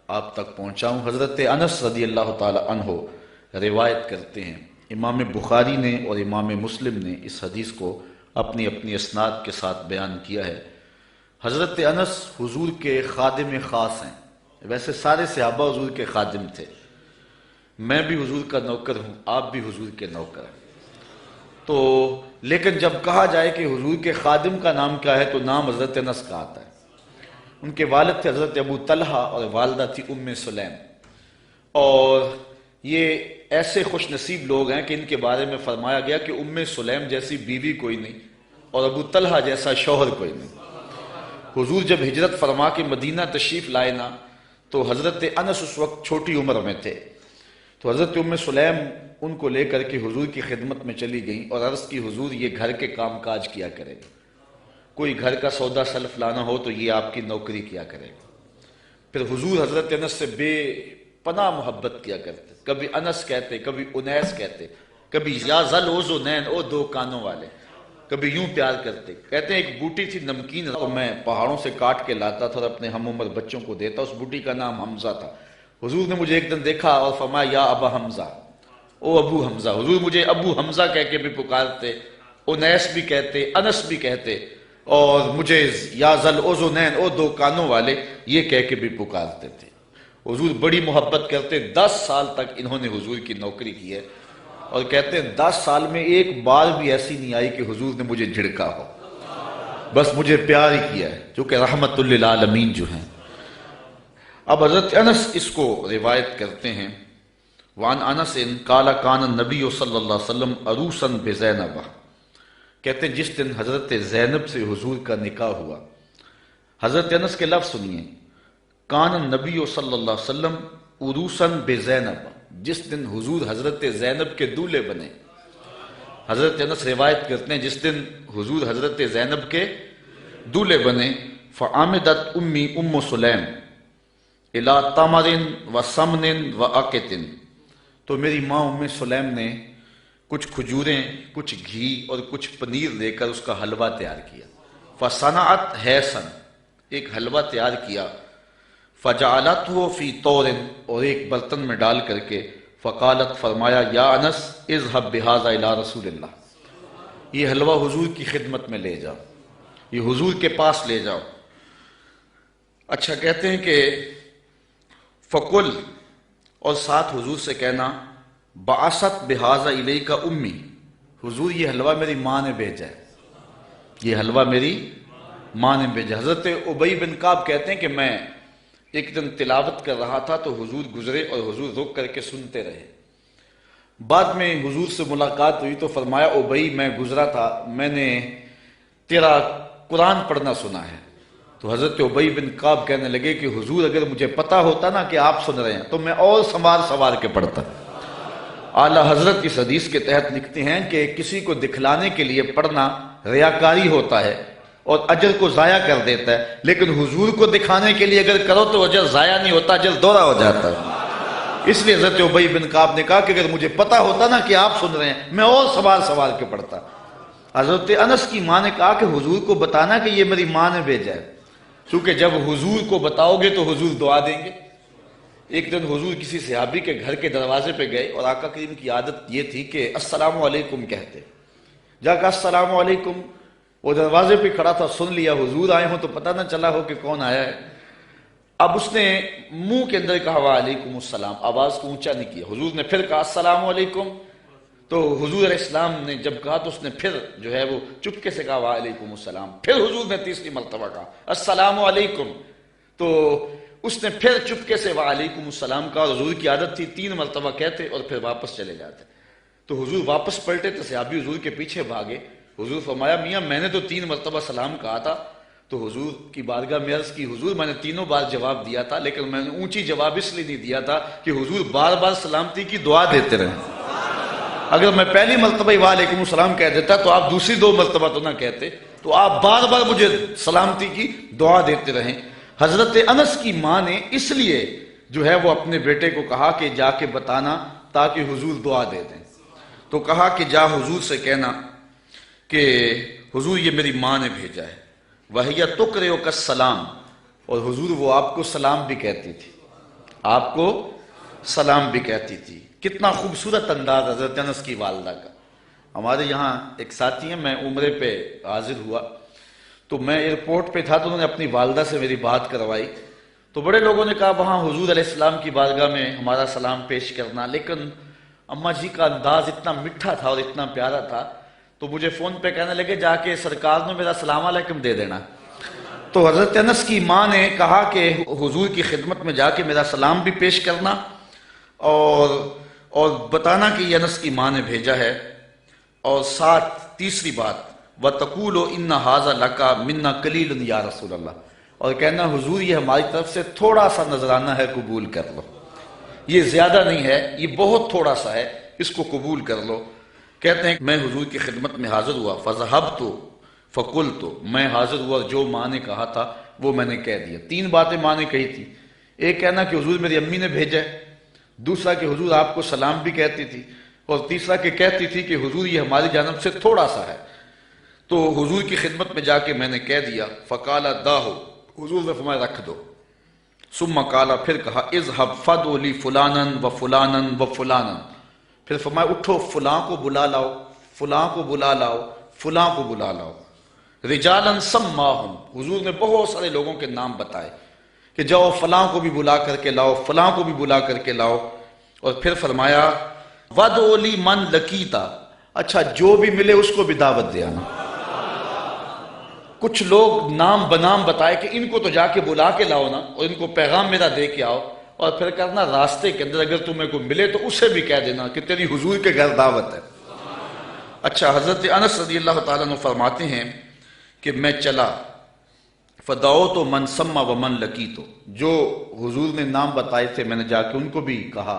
آپ تک پہنچاؤں۔ حضرت انس رضی اللہ تعالی عنہ روایت کرتے ہیں، امام بخاری نے اور امام مسلم نے اس حدیث کو اپنی اپنی اسناد کے ساتھ بیان کیا ہے۔ حضرت انس حضور کے خادم خاص ہیں، ویسے سارے صحابہ حضور کے خادم تھے، میں بھی حضور کا نوکر ہوں، آپ بھی حضور کے نوکر ہیں، تو لیکن جب کہا جائے کہ حضور کے خادم کا نام کیا ہے تو نام حضرت انس کا آتا ہے۔ ان کے والد تھے حضرت ابو طلحہ اور والدہ تھی ام سلیم، اور یہ ایسے خوش نصیب لوگ ہیں کہ ان کے بارے میں فرمایا گیا کہ ام سلیم جیسی بیوی کوئی نہیں اور ابو طلحہ جیسا شوہر کوئی نہیں۔ حضور جب ہجرت فرما کے مدینہ تشریف لائے نا تو حضرت انس اس وقت چھوٹی عمر میں تھے، تو حضرت ام سلیم ان کو لے کر کے حضور کی خدمت میں چلی گئیں اور عرض کی حضور یہ گھر کے کام کاج کیا کرے گا، کوئی گھر کا سودا سلف لانا ہو تو یہ آپ کی نوکری کیا کرے گا۔ پھر حضور حضرت انس سے بے پناہ محبت کیا کرتے، کبھی انس کہتے، کبھی انیس کہتے، کبھی یا ذل اذنین، او دو کانوں والے، کبھی یوں پیار کرتے۔ کہتے ہیں ایک بوٹی تھی نمکین، اور میں پہاڑوں سے کاٹ کے لاتا تھا اور اپنے ہم عمر بچوں کو دیتا، اس بوٹی کا نام حمزہ تھا۔ حضور نے مجھے ایک دن دیکھا اور فرمایا یا ابا حمزہ، او ابو حمزہ۔ حضور مجھے ابو حمزہ کہہ کے بھی پکارتے، انیس بھی کہتے، انس بھی کہتے، اور مجھے یا ذل اذنین، او دو کانوں والے، یہ کہہ کے بھی پکارتے تھے۔ حضور بڑی محبت کرتے، 10 سال تک انہوں نے حضور کی نوکری کی ہے، اور کہتے ہیں 10 سال میں ایک بار بھی ایسی نہیں آئی کہ حضور نے مجھے جھڑکا ہو، بس مجھے پیار ہی کیا ہے، چونکہ رحمت للعالمین جو ہیں۔ اب حضرت انس اس کو روایت کرتے ہیں، وان انس قال کان النبی صلی اللہ علیہ وسلم عروسا بزینب، کہتے ہیں جس دن حضرت زینب سے حضور کا نکاح ہوا، حضرت انس کے لفظ سنیے، کان النبی صلی اللہ علیہ وسلم عروسا بزینب، جس دن حضور حضرت زینب کے دولہے بنے۔ حضرت انس روایت کرتے ہیں جس دن حضور حضرت زینب کے دولہے بنے، فعامدت امی ام سلیم الی تمر و سمن و عقت، تو میری ماں ام سلیم نے کچھ کھجوریں، کچھ گھی اور کچھ پنیر لے کر اس کا حلوہ تیار کیا، فصنعت حیسن، ایک حلوہ تیار کیا، فجعلته فی طور، اور ایک برتن میں ڈال کر کے، فقالت، فرمایا، یا انس اذهب بهذا الى رسول اللہ، یہ حلوہ حضور کی خدمت میں لے جاؤ، یہ حضور کے پاس لے جاؤ۔ اچھا کہتے ہیں کہ فقل، اور ساتھ حضور سے کہنا، بعثت بهذا الیک امی، حضور یہ حلوہ میری ماں نے بھیجا ہے، یہ حلوہ میری ماں نے بھیجا۔ حضرت ابی بن کعب کہتے ہیں کہ میں ایک دن تلاوت کر رہا تھا تو حضور گزرے اور حضور رک کر کے سنتے رہے، بعد میں حضور سے ملاقات ہوئی تو فرمایا، ابی میں گزرا تھا، میں نے تیرا قرآن پڑھنا سنا ہے۔ تو حضرت ابی بن کعب کہنے لگے کہ حضور اگر مجھے پتا ہوتا نا کہ آپ سن رہے ہیں تو میں اور سوار کے پڑھتا۔ اعلیٰ حضرت اس حدیث کے تحت لکھتے ہیں کہ کسی کو دکھلانے کے لیے پڑھنا ریاکاری ہوتا ہے اور اجر کو ضائع کر دیتا ہے، لیکن حضور کو دکھانے کے لیے اگر کرو تو اجر ضائع نہیں ہوتا، اجر دوہرا ہو جاتا ہے۔ اس لیے حضرت ابی بن کعب نے کہا کہ اگر مجھے پتا ہوتا نا کہ آپ سن رہے ہیں میں اور سوار کے پڑھتا۔ حضرت انس کی ماں نے کہا کہ حضور کو بتانا کہ یہ میری ماں نے بھیجا ہے، کیونکہ جب حضور کو بتاؤ گے تو حضور دعا دیں گے۔ ایک دن حضور کسی صحابی کے گھر کے دروازے پہ گئے اور آقا کریم کی عادت یہ تھی کہ السلام علیکم کہتے، جا کہا السلام علیکم، وہ دروازے پہ کھڑا تھا، سن لیا حضور آئے ہوں تو پتہ نہ چلا ہو کہ کون آیا ہے۔ اب اس نے منہ کے اندر کہا وعلیکم السلام، آواز کو اونچا نہیں کیا۔ حضور نے پھر کہا السلام علیکم، تو حضور علیہ السلام نے جب کہا تو اس نے پھر جو ہے وہ چپکے سے کہا وعلیکم السلام، پھر حضور نے تیسری مرتبہ کہا السلام علیکم، تو اس نے پھر چپکے سے وعلیکم السلام کہا۔ حضور کی عادت تھی 3 مرتبہ کہتے اور پھر واپس چلے جاتے، تو حضور واپس پلٹے تو صحابی حضور کے پیچھے بھاگے۔ حضور فرمایا، میاں میں نے تو 3 مرتبہ سلام کہا تھا، تو حضور کی بارگاہ میں عرض کی، حضور میں نے 3 بار جواب دیا تھا، لیکن میں نے اونچی جواب اس لیے نہیں دیا تھا کہ حضور بار بار سلامتی کی دعا دیتے رہیں، اگر میں پہلی مرتبہ ہی وعلیکم السلام کہہ دیتا تو آپ دوسری 2 مرتبہ تو نہ کہتے، تو آپ بار بار مجھے سلامتی کی دعا دیتے رہیں۔ حضرت انس کی ماں نے اس لیے جو ہے وہ اپنے بیٹے کو کہا کہ جا کے بتانا تاکہ حضور دعا دے دیں، تو کہا کہ جا حضور سے کہنا کہ حضور یہ میری ماں نے بھیجا ہے، وَهِيَ تُقْرِئُكَ السَّلَامَ، اور حضور وہ آپ کو سلام بھی کہتی تھی۔ آپ کو سلام بھی کہتی تھی۔ کتنا خوبصورت انداز حضرت انس کی والدہ کا۔ ہمارے یہاں ایک ساتھی ہیں، میں عمرے پہ حاضر ہوا تو میں ایئرپورٹ پہ تھا تو انہوں نے اپنی والدہ سے میری بات کروائی، تو بڑے لوگوں نے کہا وہاں حضور علیہ السلام کی بارگاہ میں ہمارا سلام پیش کرنا، لیکن اماں جی کا انداز اتنا میٹھا تھا اور اتنا پیارا تھا تو مجھے فون پہ کہنے لگے جا کے سرکار نے میرا سلام علیکم دے دینا۔ تو حضرت انس کی ماں نے کہا کہ حضور کی خدمت میں جا کے میرا سلام بھی پیش کرنا اور بتانا کہ یہ انس کی ماں نے بھیجا ہے، اور ساتھ تیسری بات وَتَقُولُ إِنَّ هَذَا لَكَ مِنَّا قَلِيلٌ یا رسول اللہ، اور کہنا حضور یہ ہماری طرف سے تھوڑا سا نذرانہ ہے، قبول کر لو، یہ زیادہ نہیں ہے، یہ بہت تھوڑا سا ہے، اس کو قبول کر لو۔ کہتے ہیں میں حضور کی خدمت میں حاضر ہوا، فَذَهَبْتُ فَقُلْتُ، میں حاضر ہوا، جو ماں نے کہا تھا وہ میں نے کہہ دیا۔ تین باتیں ماں نے کہی تھی، ایک کہنا کہ حضور میری امی نے بھیجا ہے، دوسرا کہ حضور آپ کو سلام بھی کہتی تھی، اور تیسرا کہ کہتی تھی کہ حضور یہ ہماری جانب سے تھوڑا سا ہے۔ تو حضور کی خدمت میں جا کے میں نے کہہ دیا، فقال داہو، حضور نے فرمایا رکھ دو، ثم قال، پھر کہا اذهب فدعو لی فلانا و فلانا و فلانا، پھر فرمایا اٹھو فلاں کو بلا لاؤ، فلاں کو بلا لاؤ، فلاں کو بلا لاؤ، رجالا سماہم، حضور نے بہت سارے لوگوں کے نام بتائے کہ جاؤ فلاں کو بھی بلا کر کے لاؤ، فلاں کو بھی بلا کر کے لاؤ، اور پھر فرمایا وَدْعُ لِي مَنْ لَقِيتَ، اچھا جو بھی ملے اس کو بھی دعوت دے آنا۔ کچھ لوگ نام بنام بتائے کہ ان کو تو جا کے بلا کے لاؤ نا، اور ان کو پیغام میرا دے کے آؤ، اور پھر کرنا راستے کے اندر اگر تمہیں کوئی ملے تو اسے بھی کہہ دینا کہ تیری حضور کے گھر دعوت ہے۔ اچھا، حضرت انس رضی اللہ تعالیٰ عنہ فرماتے ہیں کہ میں چلا، فدعوت من سما ومن لقیت، جو حضور نے نام بتائے تھے میں نے جا کے ان کو بھی کہا،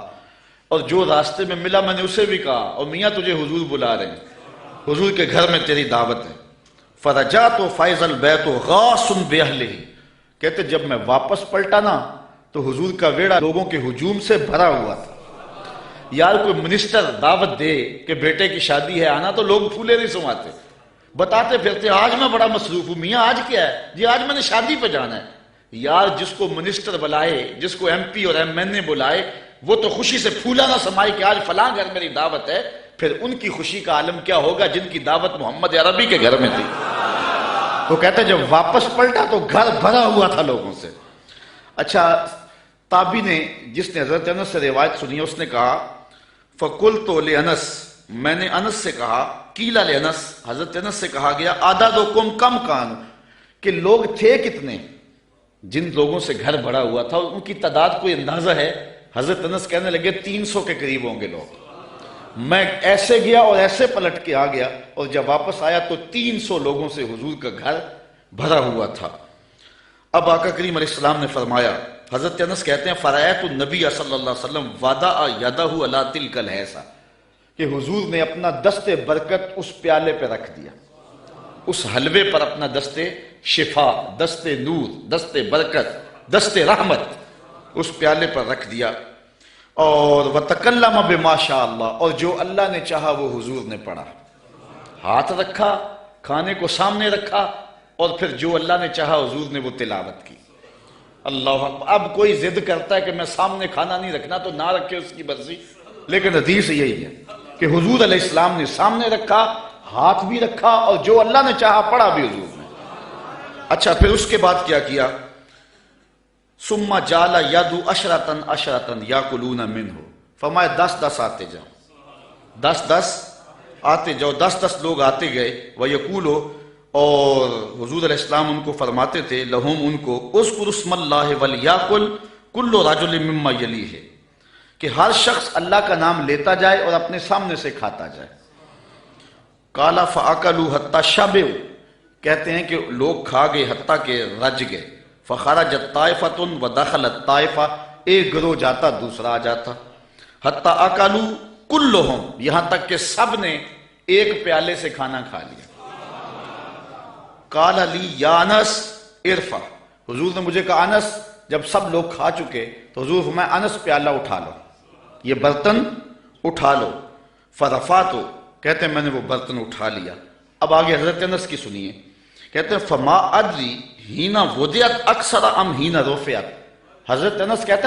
اور جو راستے میں ملا میں نے اسے بھی کہا، اور میاں تجھے حضور بلا رہے ہیں، حضور کے گھر میں تیری دعوت ہے۔ فرجعت فائز البیت غاص باہلہ، کہتے جب میں واپس پلٹا نا تو حضور کا ویڑا لوگوں کے ہجوم سے بھرا ہوا تھا۔ یار کوئی منسٹر دعوت دے کہ بیٹے کی شادی ہے آنا تو لوگ پھولے نہیں سماتے، بتاتے پھرتے آج میں بڑا مصروف ہوں، میاں آج کیا ہے جی؟ آج میں نے شادی پہ جانا ہے۔ یار جس کو منسٹر بلائے، جس کو ایم پی اور ایم این اے بلائے، وہ تو خوشی سے پھولا نہ سمائے کہ آج فلاں گھر میری دعوت ہے، پھر ان کی خوشی کا عالم کیا ہوگا جن کی دعوت محمد عربی کے گھر میں تھی۔ وہ کہتے جب واپس پلٹا تو گھر بھرا ہوا تھا لوگوں سے۔ اچھا، تابعی نے جس نے حضرت انس سے روایت سنی اس نے کہا فَقُلْتُ لِأَنَس، میں نے انس سے کہا، قیل لِأَنس، حضرت انس سے کہا گیا عَدَدُكُمْ كَمْ كَانُوا، کہ لوگ تھے کتنے؟ جن لوگوں سے گھر بھرا ہوا تھا ان کی تعداد کوئی اندازہ ہے؟ حضرت انس کہنے لگے 300 کے قریب ہوں گے لوگ۔ میں ایسے گیا اور ایسے پلٹ کے آ گیا، اور جب واپس آیا تو 300 لوگوں سے حضور کا گھر بھرا ہوا تھا۔ اب آقا کریم علیہ السلام نے فرمایا، حضرت انس کہتے ہیں فرأیت النبی صلی اللہ علیہ وسلم وضع یدہ علی تلک الحیصہ، کہ حضور نے اپنا دست برکت اس پیالے پہ رکھ دیا، اس حلوے پر اپنا دست شفا، دست نور، دست برکت، دست رحمت اس پیالے پر رکھ دیا، اور وَتَكَلَّمَ بِمَا شَاءَ اللَّهُ، اور جو اللہ نے چاہا وہ حضور نے پڑھا، ہاتھ رکھا، کھانے کو سامنے رکھا، اور پھر جو اللہ نے چاہا حضور نے وہ تلاوت کی۔ اللہ اکبر۔ اب کوئی ضد کرتا ہے کہ میں سامنے کھانا نہیں رکھنا تو نہ رکھے، اس کی مرضی، لیکن حدیث یہی ہے کہ حضور علیہ السلام نے سامنے رکھا، ہاتھ بھی رکھا، اور جو اللہ نے چاہا پڑھا بھی حضور نے۔ اچھا، پھر اس کے بعد کیا کیا؟ ثم جعل یدعو عشرۃ عشرۃ یاکلون منہ، فرمایا 10 آتے جاؤ، 10 آتے جاؤ، 10 لوگ آتے گئے، ویقولو، اور حضور علیہ السلام ان کو فرماتے تھے، لہم ان کو، اذکر اسم اللہ ولیاکل کل رجل مما یلیہ، کہ ہر شخص اللہ کا نام لیتا جائے اور اپنے سامنے سے کھاتا جائے۔ قال فاکلوا حتی شبعوا، کہتے ہیں کہ لوگ کھا گئے حتیٰ کہ رج گئے، فخرجت طائفۃ ودخلت طائفہ، ایک گروہ جاتا دوسرا آ جاتا، حتی اکلوا کلہم، یہاں تک کہ سب نے ایک پیالے سے کھانا کھا لیا۔ قال لی یا انس ارفع، حضور نے مجھے کہا انس، جب سب لوگ کھا چکے تو حضور فرمایا انس پیالہ اٹھا لو، یہ برتن اٹھا لو، فرفعتو، کہتے ہیں میں نے وہ برتن اٹھا لیا۔ اب آگے حضرت انس کی سنیے، کہتے ہیں فما ادری ہینا وضعت اکثر ام ہینا رفعت، حضرت انس کہتے ہیں